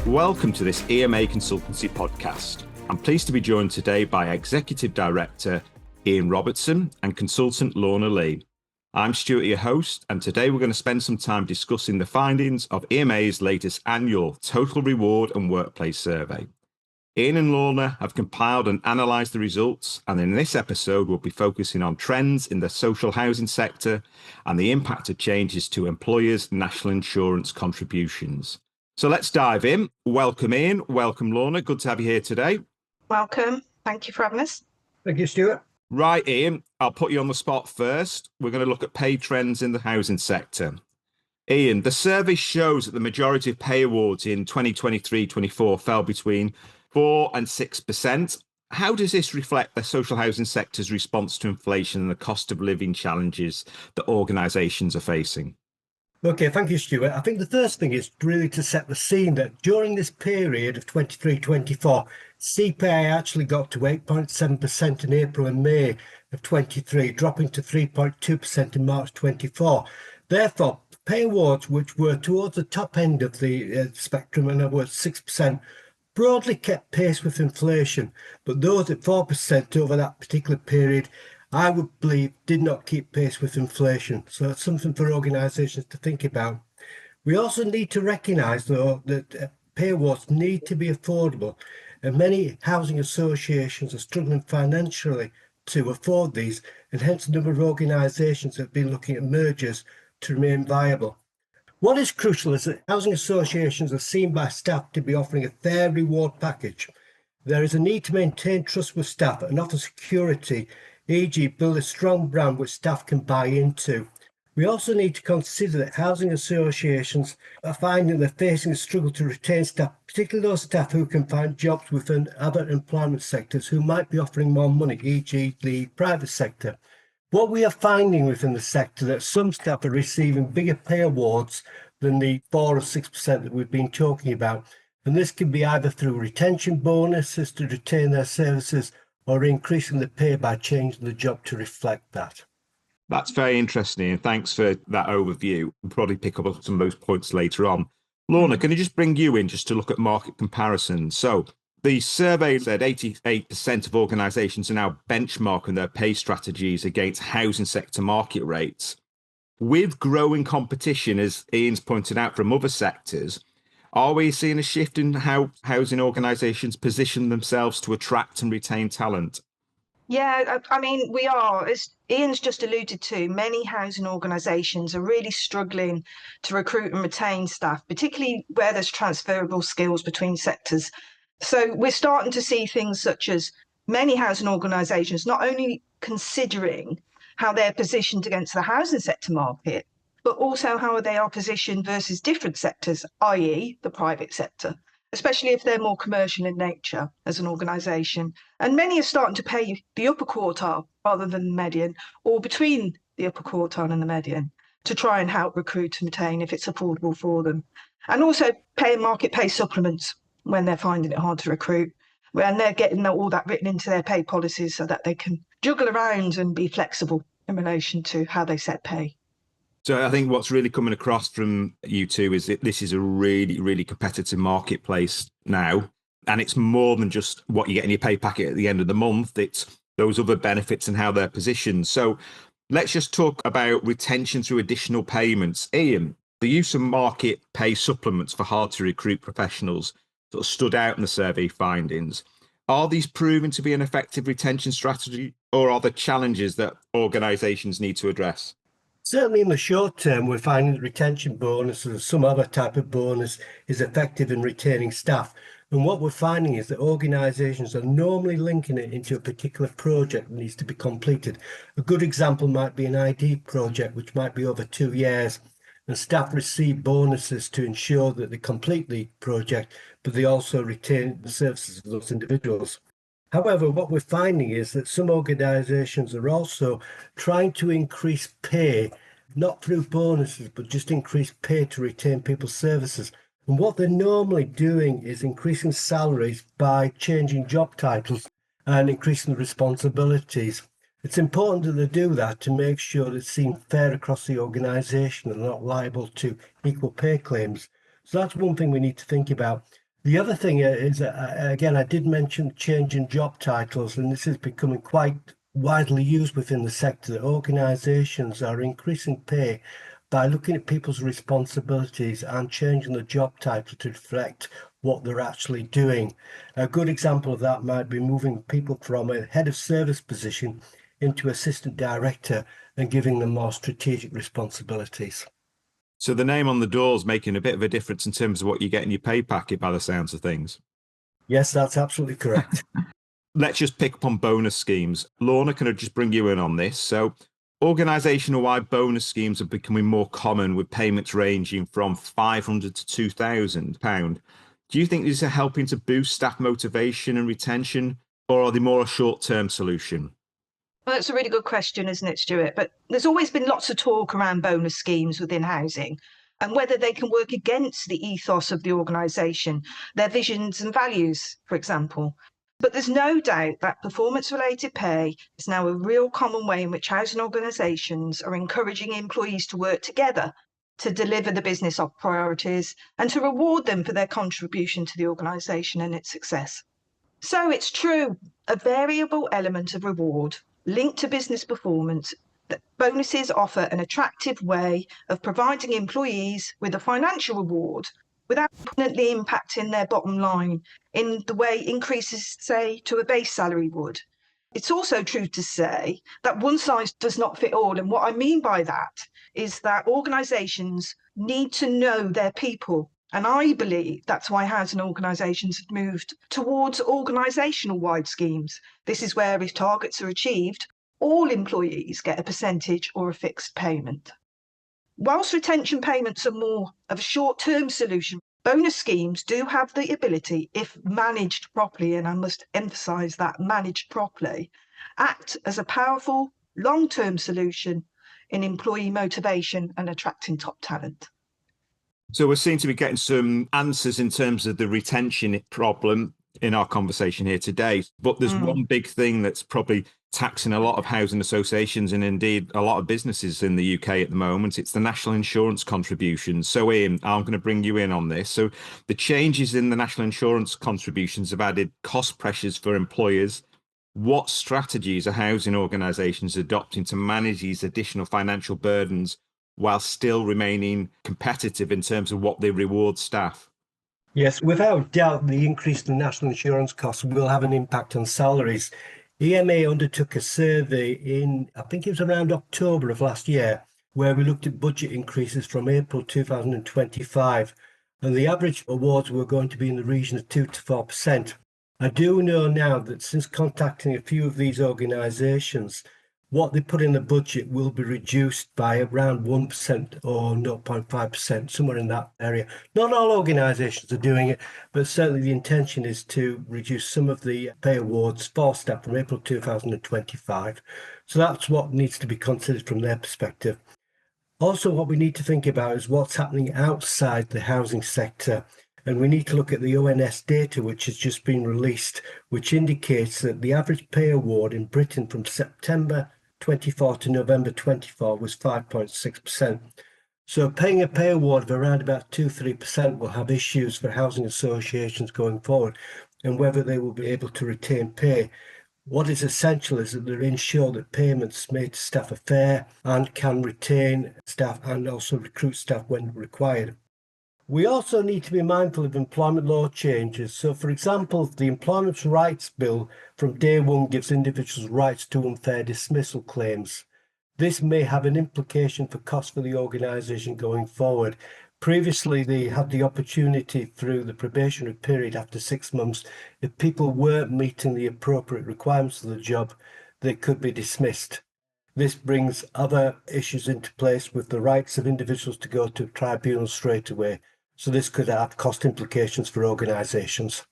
Welcome to this EMA Consultancy podcast. I'm pleased to be joined today by Executive Director Ian Robertson and consultant Lorna Lee. I'm Stuart, your host, and today we're going to spend some time discussing the findings of EMA's latest annual Total Reward and Workplace Survey. Ian and Lorna have compiled and analysed the results, and in this episode we'll be focusing on trends in the social housing sector and the impact of changes to employers' national insurance contributions. So let's dive in. Welcome Ian, welcome Lorna, good to have you here today. Welcome, thank you for having us. Thank you, Stuart. Right, Ian, I'll put you on the spot first. We're going to look at pay trends in the housing sector. Ian, the survey shows that the majority of pay awards in 2023-24 fell between 4 and 6%. How does this reflect the social housing sector's response to inflation and the cost of living challenges that organisations are facing? Okay, thank you, Stuart. I think the first thing is really to set the scene that during this period of 23-24, CPI actually got to 8.7% in April and May of 23, dropping to 3.2% in March 24. Therefore, pay awards, which were towards the top end of the spectrum, in other words, 6%, broadly kept pace with inflation, but those at 4% over that particular period, I would believe, did not keep pace with inflation. So it's something for organisations to think about. We also need to recognise, though, that pay awards need to be affordable, and many housing associations are struggling financially to afford these, and hence a number of organisations have been looking at mergers to remain viable. What is crucial is that housing associations are seen by staff to be offering a fair reward package. There is a need to maintain trust with staff and offer security, e.g. build a strong brand which staff can buy into. We also need to consider that housing associations are finding they're facing a struggle to retain staff, particularly those staff who can find jobs within other employment sectors who might be offering more money, e.g. the private sector. What we are finding within the sector that some staff are receiving bigger pay awards than the 4 or 6% that we've been talking about. And this can be either through retention bonuses to retain their services or increasing the pay by changing the job to reflect that. That's very interesting, and thanks for that overview. We'll probably pick up on some of those points later on. Lorna, can you just bring you in just to look at market comparisons? So the survey said 88% of organisations are now benchmarking their pay strategies against housing sector market rates. With growing competition, as Ian's pointed out, from other sectors, are we seeing a shift in how housing organisations position themselves to attract and retain talent? Yeah, I mean, we are. As Ian's just alluded to, many housing organisations are really struggling to recruit and retain staff, particularly where there's transferable skills between sectors. So we're starting to see things such as many housing organisations not only considering how they're positioned against the housing sector market, but also how they are positioned versus different sectors, i.e. the private sector, especially if they're more commercial in nature as an organisation. And many are starting to pay the upper quartile rather than the median, or between the upper quartile and the median, to try and help recruit and retain if it's affordable for them. And also paying market pay supplements when they're finding it hard to recruit, when they're getting all that written into their pay policies so that they can juggle around and be flexible in relation to how they set pay. So I think what's really coming across from you two is that this is a really, really competitive marketplace now. And it's more than just what you get in your pay packet at the end of the month. It's those other benefits and how they're positioned. So let's just talk about retention through additional payments. Ian, the use of market pay supplements for hard to recruit professionals sort of stood out in the survey findings. Are these proven to be an effective retention strategy, or are there challenges that organisations need to address? Certainly in the short term, we're finding that retention bonuses or some other type of bonus is effective in retaining staff. And what we're finding is that organisations are normally linking it into a particular project that needs to be completed. A good example might be an ID project, which might be over 2 years. And staff receive bonuses to ensure that they complete the project, but they also retain the services of those individuals. However, what we're finding is that some organisations are also trying to increase pay, not through bonuses, but just increase pay to retain people's services. And what they're normally doing is increasing salaries by changing job titles and increasing the responsibilities. It's important that they do that to make sure that it's seen fair across the organisation and not liable to equal pay claims. So that's one thing we need to think about. The other thing is, again, I did mention change in job titles, and this is becoming quite widely used within the sector, that organisations are increasing pay by looking at people's responsibilities and changing the job title to reflect what they're actually doing. A good example of that might be moving people from a head of service position into assistant director and giving them more strategic responsibilities. So the name on the door is making a bit of a difference in terms of what you get in your pay packet by the sounds of things. Yes, that's absolutely correct. Let's just pick up on bonus schemes. Lorna, can I just bring you in on this? So organisational-wide bonus schemes are becoming more common, with payments ranging from £500 to £2,000. Do you think these are helping to boost staff motivation and retention, or are they more a short-term solution? Well, that's a really good question, isn't it, Stuart? But there's always been lots of talk around bonus schemes within housing and whether they can work against the ethos of the organisation, their visions and values, for example. But there's no doubt that performance-related pay is now a real common way in which housing organisations are encouraging employees to work together to deliver the business priorities and to reward them for their contribution to the organisation and its success. So it's true, a variable element of reward linked to business performance, that bonuses offer an attractive way of providing employees with a financial reward without permanently impacting their bottom line in the way increases, say, to a base salary would. It's also true to say that one size does not fit all. And what I mean by that is that organisations need to know their people. And I believe that's why housing organisations have moved towards organisational wide schemes. This is where, if targets are achieved, all employees get a percentage or a fixed payment. Whilst retention payments are more of a short-term solution, bonus schemes do have the ability, if managed properly, and I must emphasise that, managed properly, act as a powerful long-term solution in employee motivation and attracting top talent. So we seem to be getting some answers in terms of the retention problem in our conversation here today. But there's one big thing that's probably taxing a lot of housing associations and indeed a lot of businesses in the UK at the moment. It's the national insurance contributions. So Ian, I'm going to bring you in on this. So the changes in the national insurance contributions have added cost pressures for employers. What strategies are housing organisations adopting to manage these additional financial burdens while still remaining competitive in terms of what they reward staff? Yes, without doubt, the increase in national insurance costs will have an impact on salaries. EMA undertook a survey in, I think it was around October of last year, where we looked at budget increases from April 2025, and the average awards were going to be in the region of 2 to 4%. I do know now that since contacting a few of these organisations, what they put in the budget will be reduced by around 1% or 0.5%, somewhere in that area. Not all organisations are doing it, but certainly the intention is to reduce some of the pay awards for staff from April 2025. So that's what needs to be considered from their perspective. Also, what we need to think about is what's happening outside the housing sector. And we need to look at the ONS data, which has just been released, which indicates that the average pay award in Britain from September 24 to November 24 was 5.6%. So paying a pay award of around about 2-3% will have issues for housing associations going forward and whether they will be able to retain pay. What is essential is that they ensure that payments made to staff are fair and can retain staff and also recruit staff when required. We also need to be mindful of employment law changes. So, for example, the Employment Rights Bill from day one gives individuals rights to unfair dismissal claims. This may have an implication for costs for the organisation going forward. Previously, they had the opportunity through the probationary period after 6 months, if people weren't meeting the appropriate requirements of the job, they could be dismissed. This brings other issues into place with the rights of individuals to go to tribunals straight away. So this could have cost implications for organisations.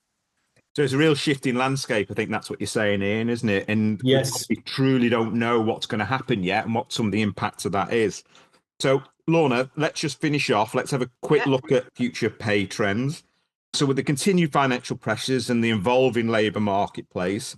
So it's a real shifting landscape. I think that's what you're saying, Ian, isn't it? And yes, we truly don't know what's going to happen yet and what some of the impacts of that is. So, Lorna, let's just finish off. Let's have a quick look at future pay trends. So with the continued financial pressures and the evolving labour marketplace,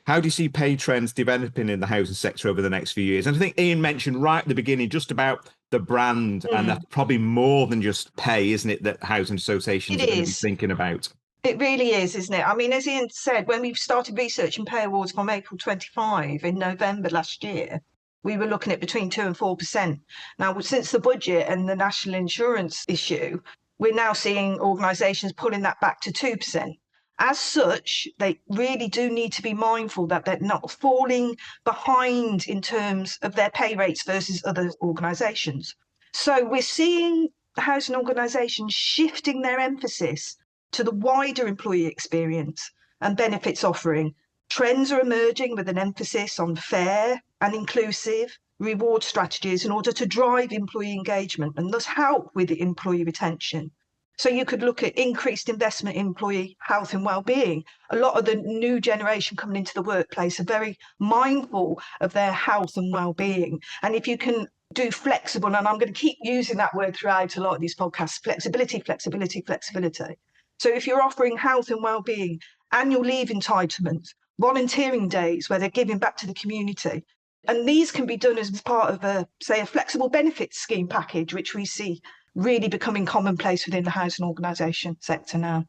how do you see pay trends developing in the housing sector over the next few years? And I think Ian mentioned right at the beginning just about the brand, and that's probably more than just pay, isn't it, that housing associations are going to be thinking about? It really is, isn't it? I mean, as Ian said, when we started researching pay awards from April 25 in November last year, we were looking at between 2 and 4%. Now, since the budget and the national insurance issue, we're now seeing organisations pulling that back to 2%. As such, they really do need to be mindful that they're not falling behind in terms of their pay rates versus other organisations. So we're seeing housing organisations shifting their emphasis to the wider employee experience and benefits offering. Trends are emerging with an emphasis on fair and inclusive reward strategies in order to drive employee engagement and thus help with employee retention. So you could look at increased investment in employee health and well-being. A lot of the new generation coming into the workplace are very mindful of their health and well-being. And if you can do flexible, and I'm going to keep using that word throughout a lot of these podcasts, flexibility. So if you're offering health and well-being, annual leave entitlements, volunteering days where they're giving back to the community, and these can be done as part of a flexible benefits scheme package, which we see really becoming commonplace within the housing organisation sector now.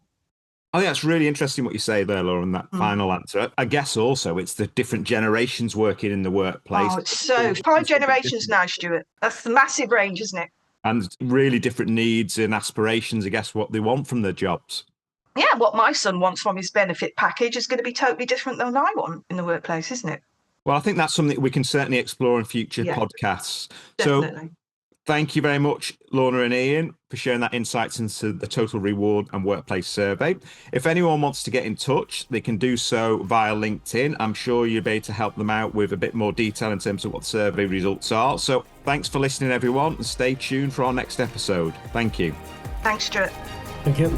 I think that's really interesting what you say there, Laura, in that final answer. I guess also it's the different generations working in the workplace. Oh, it's so 5 generations now, Stuart. That's the massive range, isn't it? And really different needs and aspirations, I guess, what they want from their jobs. Yeah, what my son wants from his benefit package is going to be totally different than I want in the workplace, isn't it? Well, I think that's something we can certainly explore in future podcasts. Definitely. So thank you very much, Lorna and Ian, for sharing that insights into the Total Reward and Workplace Survey. If anyone wants to get in touch, they can do so via LinkedIn. I'm sure you'll be able to help them out with a bit more detail in terms of what the survey results are. So thanks for listening, everyone, and stay tuned for our next episode. Thank you. Thanks, Stuart. Thank you.